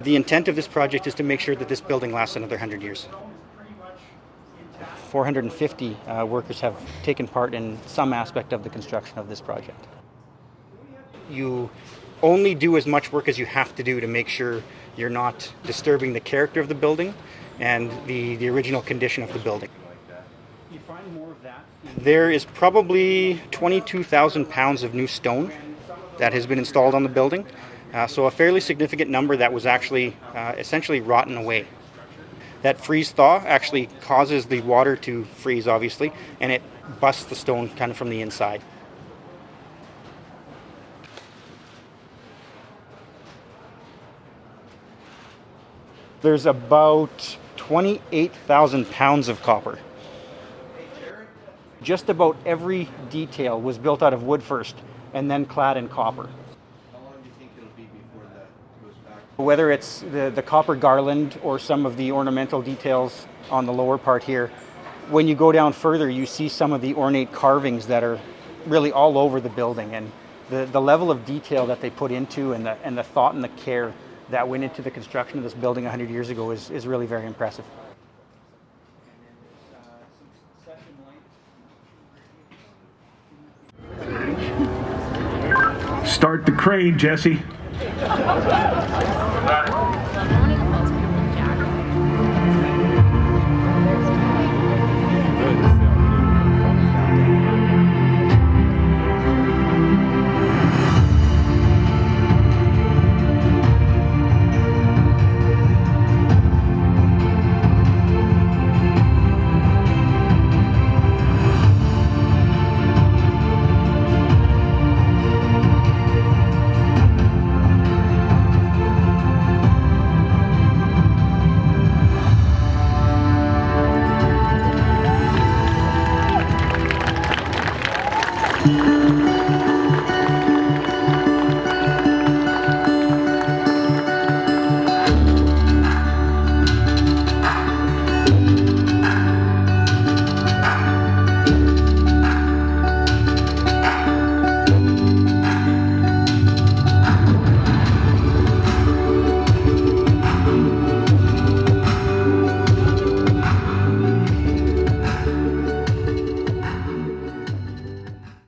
The intent of this project is to make sure that this building lasts another 100 years. 450 workers have taken part in some aspect of the construction of this project. You only do as much work as you have to do to make sure you're not disturbing the character of the building and the original condition of the building. You find more of that? There is probably 22,000 pounds of new stone that has been installed on the building. So a fairly significant number that was actually essentially rotten away. That freeze-thaw actually causes the water to freeze, obviously, and it busts the stone kind of from the inside. There's about 28,000 pounds of copper. Just about every detail was built out of wood first and then clad in copper. How long do you think it'll be before that goes back? Whether it's the copper garland or some of the ornamental details on the lower part here, when you go down further, you see some of the ornate carvings that are really all over the building. And the level of detail that they put into and the thought and the care that went into the construction of this building 100 years ago is really very impressive. Start the crane, Jesse.